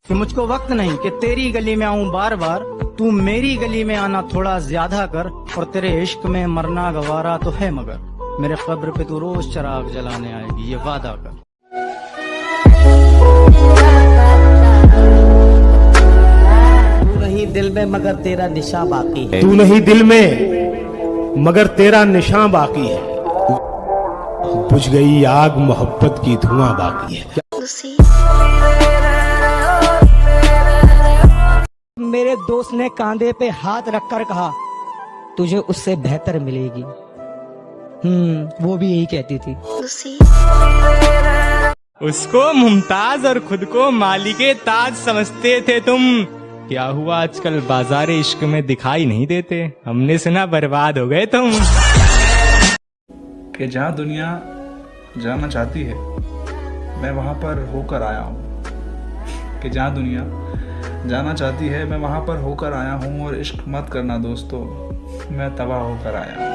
कि मुझको वक्त नहीं कि तेरी गली में आऊं बार बार, तू मेरी गली में आना थोड़ा ज्यादा कर, और तेरे इश्क में मरना गवारा तो है मगर मेरे कब्र पे तू रोज चिराग जलाने आएगी, ये वादा कर। तू नहीं दिल में मगर तेरा निशा बाकी है, तू नहीं दिल में मगर तेरा निशान बाकी है, बुझ गई आग मोहब्बत की धुआं बाकी है। मेरे दोस्त ने कांधे पे हाथ रखकर कहा तुझे उससे बेहतर मिलेगी। वो भी यही कहती थी। उसको मुमताज और खुद को मालिके ताज समझते थे तुम। क्या हुआ आजकल बाजार इश्क में दिखाई नहीं देते, हमने सुना बर्बाद हो गए तुम। कि जहाँ दुनिया जाना चाहती है मैं वहाँ पर होकर आया हूँ, कि जहाँ दुनिया जाना चाहती है मैं वहाँ पर होकर आया हूँ, और इश्क मत करना दोस्तों, मैं तबाह होकर आया हूँ।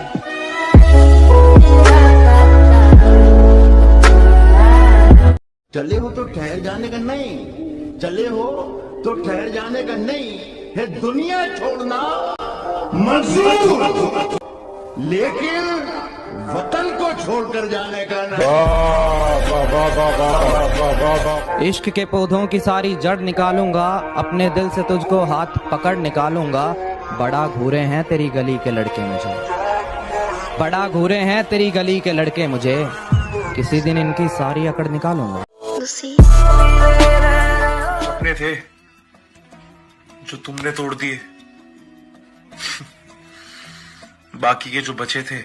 चले हो तो ठहर जाने का नहीं, चले हो तो ठहर जाने का नहीं है, दुनिया छोड़ना मंजूर, लेकिन वतन को छोड़कर जाने का नहीं। इश्क के पौधों की सारी जड़ निकालूंगा, अपने दिल से तुझको हाथ पकड़ निकालूंगा। बड़ा घूरे हैं तेरी गली के लड़के मुझे, बड़ा घूरे हैं तेरी गली के लड़के मुझे, किसी दिन इनकी सारी अकड़ निकालूंगा। सपने थे जो तुमने तोड़ दिए, बाकी के जो बचे थे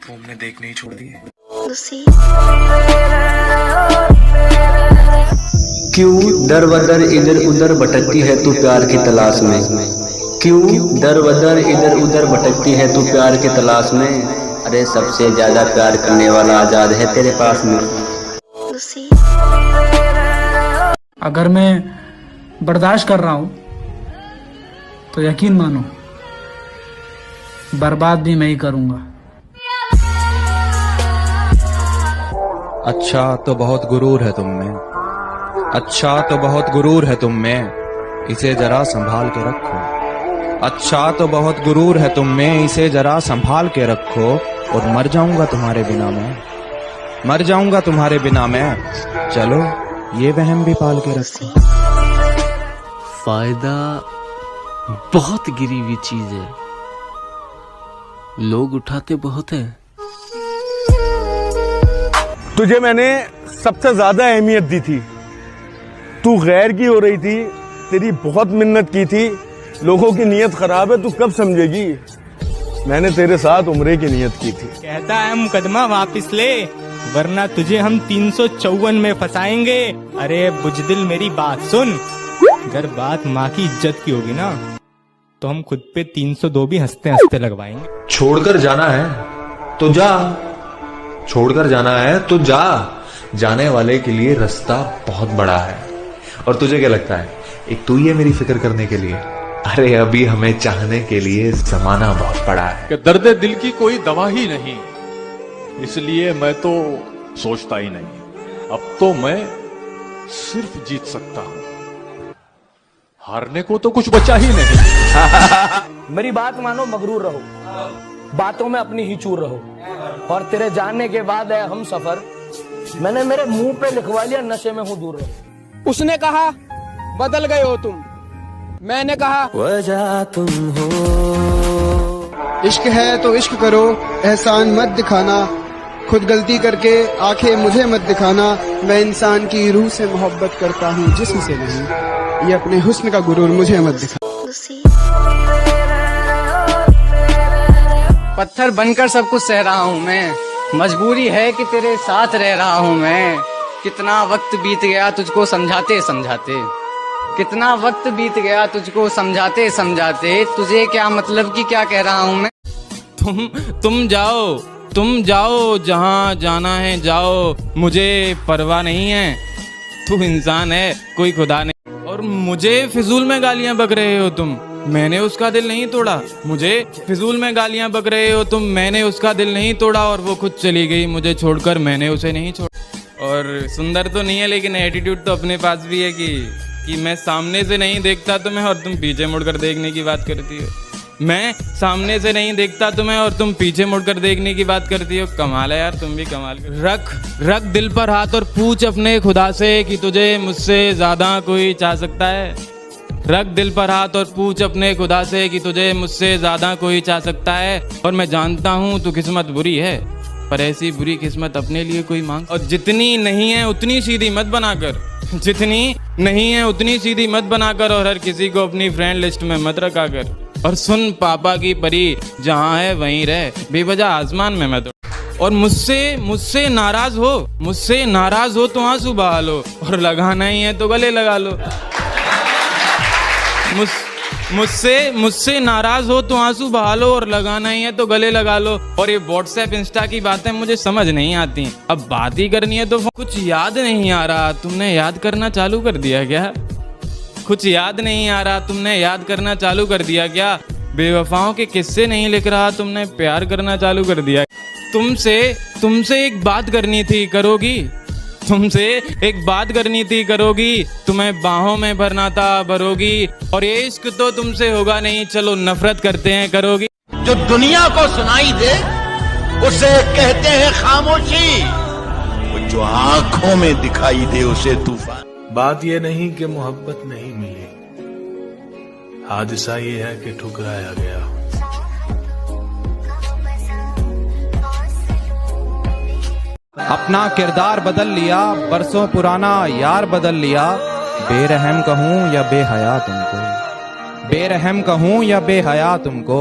वो हमने देखने ही छोड़ दिए। क्यों दर बदर इधर उधर भटकती है तू प्यार की तलाश में, क्यों दर बदर इधर उधर भटकती है तू प्यार की तलाश में, अरे सबसे ज्यादा प्यार करने वाला आजाद है तेरे पास में। अगर मैं बर्दाश्त कर रहा हूँ तो यकीन मानो बर्बाद भी मैं ही करूँगा। अच्छा तो बहुत गुरूर है तुम में, अच्छा तो बहुत गुरूर है तुम में, इसे जरा संभाल के रखो। अच्छा तो बहुत गुरूर है तुम में, इसे जरा संभाल के रखो, और मर जाऊंगा तुम्हारे बिना मैं, मर जाऊंगा तुम्हारे बिना मैं, चलो ये वहम भी पाल के रखो। फायदा बहुत गिरी हुई चीज है, लोग उठाते बहुत हैं। तुझे मैंने सबसे ज्यादा अहमियत दी थी, तू गैर की हो रही थी, तेरी बहुत मिन्नत की थी, लोगों की नीयत खराब है तू कब समझेगी, मैंने तेरे साथ उम्रे की नीयत की थी। कहता है मुकदमा वापिस ले, वरना तुझे हम 354 में फंसाएंगे। अरे बुजदिल मेरी बात सुन, अगर बात माँ की इज्जत की होगी ना तो हम खुद पे 302 भी हंसते हंसते लगवाएंगे। छोड़कर जाना है तो जा, छोड़कर जाना है तो जा, जाने वाले के लिए रास्ता बहुत बड़ा है। और तुझे क्या लगता है एक तू ही है मेरी फिक्र करने के लिए, अरे अभी हमें चाहने के लिए जमाना बहुत बड़ा है। कि दर्द दिल की कोई दवा ही नहीं, इसलिए मैं तो सोचता ही नहीं, अब तो मैं सिर्फ जीत सकता हूं, हारने को तो कुछ बचा ही नहीं। मेरी बात मानो, मगरूर रहो, बातों में अपनी ही चूर रहो, और तेरे जाने के बाद है हम सफर, मैंने मेरे मुंह पे लिखवा लिया नशे में हूँ दूर रहो। उसने कहा बदल गए हो तुम, मैंने कहा वजह तुम हो। इश्क है तो इश्क करो, एहसान मत दिखाना, खुद गलती करके आंखें मुझे मत दिखाना, मैं इंसान की रूह से मोहब्बत करता हूँ जिस्म से नहीं, ये अपने हुस्न का गुरूर मुझे मत दिखा। पत्थर बनकर सब कुछ सह रहा हूँ मैं, मजबूरी है कि तेरे साथ रह रहा हूँ मैं, कितना वक्त बीत गया तुझको समझाते समझाते, कितना वक्त बीत गया तुझको समझाते समझाते, तुझे क्या मतलब कि क्या कह रहा हूँ मैं। तुम जाओ जहाँ जाना है जाओ, मुझे परवाह नहीं है, तू इंसान है कोई खुदा नहीं। और मुझे फिजूल में गालियां बक रहे हो तुम, मैंने उसका दिल नहीं तोड़ा, मुझे फिजूल में गालियां बक रहे हो तुम, मैंने उसका दिल नहीं तोड़ा, और वो खुद चली गई मुझे छोड़कर, मैंने उसे नहीं छोड़ा। और सुंदर तो नहीं है, लेकिन एटीट्यूड तो अपने पास भी है कि मैं सामने से नहीं देखता तुम्हें और तुम पीछे मुड़कर देखने की बात करती हो। मैं सामने से नहीं देखता तुम्हें और तुम पीछे मुड़कर देखने की बात करती हो। कमाल है यार, तुम भी कमाल रख दिल पर हाथ और पूछ अपने खुदा से कि तुझे मुझसे ज्यादा कोई चाह सकता है। रख दिल पर हाथ और पूछ अपने खुदा से कि तुझे मुझसे ज्यादा कोई चाह सकता है। और मैं जानता हूँ तू किस्मत बुरी है, पर ऐसी बुरी किस्मत अपने लिए कोई मांग। और जितनी नहीं है उतनी सीधी मत बनाकर, जितनी नहीं है उतनी सीधी मत बनाकर, और हर किसी को अपनी फ्रेंड लिस्ट में मत रखा कर। और सुन पापा की परी, जहाँ है वहीं रह, बेवजह आसमान में मत। और मुझसे नाराज हो तो आंसू बहा लो, और लगाना ही है तो गले लगा लो। मुझसे नाराज हो तो आंसू बहा लो, और लगाना ही है तो गले लगा लो। और ये व्हाट्सएप इंस्टा की बातें मुझे समझ नहीं आती। अब बात ही करनी है तो कुछ याद नहीं आ रहा, तुमने याद करना चालू कर दिया क्या? कुछ याद नहीं आ रहा, तुमने याद करना चालू कर दिया क्या? बेवफाओं के किस्से नहीं लिख रहा, तुमने प्यार करना चालू कर दिया। तुमसे एक बात करनी थी, करोगी? तुमसे एक बात करनी थी, करोगी? तुम्हें बाहों में भरना था, भरोगी? और ये इश्क तो तुमसे होगा नहीं, चलो नफरत करते हैं, करोगी? जो दुनिया को सुनाई दे उसे कहते हैं खामोशी, जो आंखों में दिखाई दे उसे तूफान। बात यह नहीं कि मोहब्बत नहीं मिली, हादसा ये है कि ठुकराया गया। अपना किरदार बदल लिया, बरसों पुराना यार बदल लिया। बेरहम कहूँ या बेहया तुमको, बेरहम कहूँ या बेहया तुमको,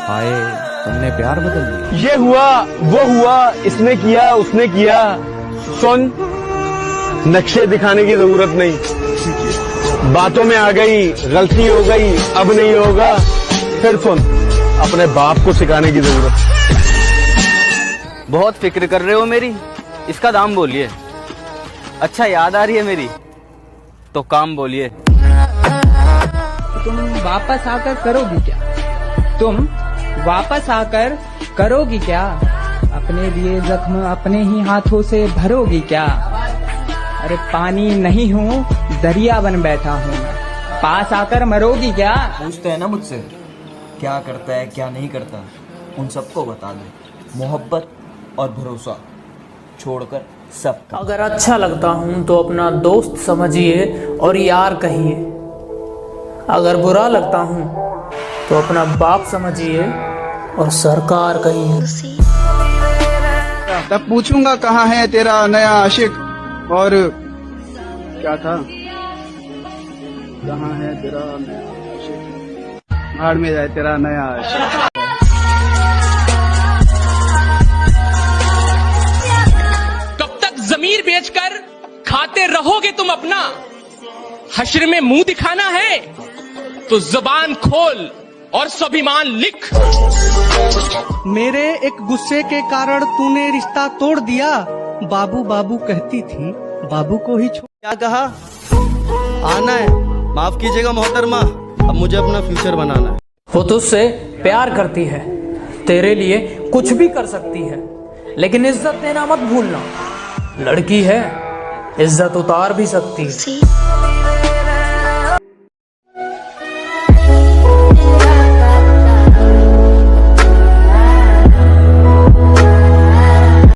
हाय तुमने प्यार बदल लिया। ये हुआ वो हुआ, इसने किया उसने किया। सुन, नक्शे दिखाने की जरूरत नहीं, बातों में आ गई, गलती हो गई, अब नहीं होगा। फिर सुन, अपने बाप को सिखाने की जरूरत। बहुत फिक्र कर रहे हो मेरी, इसका दाम बोलिए। अच्छा याद आ रही है मेरी, तो काम बोलिए। तुम वापस आकर करोगी क्या? तुम वापस आकर करोगी क्या? अपने दिए जख्म अपने ही हाथों से भरोगी क्या? अरे पानी नहीं हूँ, दरिया बन बैठा हूँ, पास आकर मरोगी क्या? पूछते हैं ना मुझसे क्या करता है क्या नहीं करता, उन सबको बता दो, मोहब्बत और भरोसा छोड़कर सबका। अगर अच्छा लगता हूँ तो अपना दोस्त समझिए और यार कहिए, अगर बुरा लगता हूँ तो अपना बाप समझिए और सरकार कहिए। तब पूछूंगा कहाँ है तेरा नया आशिक, और क्या था, कहाँ है तेरा नया आशिक, भाड़ में जाए तेरा नया आशिक। कब तक जमीर बेचकर खाते रहोगे तुम अपना? हश्र में मुंह दिखाना है तो जुबान खोल और स्वाभिमान लिख। मेरे एक गुस्से के कारण तूने रिश्ता तोड़ दिया, बाबू बाबू कहती थी, बाबू को ही छोड़। क्या कहा? आना है, माफ कीजिएगा मोहतरमा, अब मुझे अपना फ्यूचर बनाना है। वो तुझसे प्यार करती है, तेरे लिए कुछ भी कर सकती है, लेकिन इज्जत देना मत भूलना। लड़की है, इज्जत उतार भी सकती है।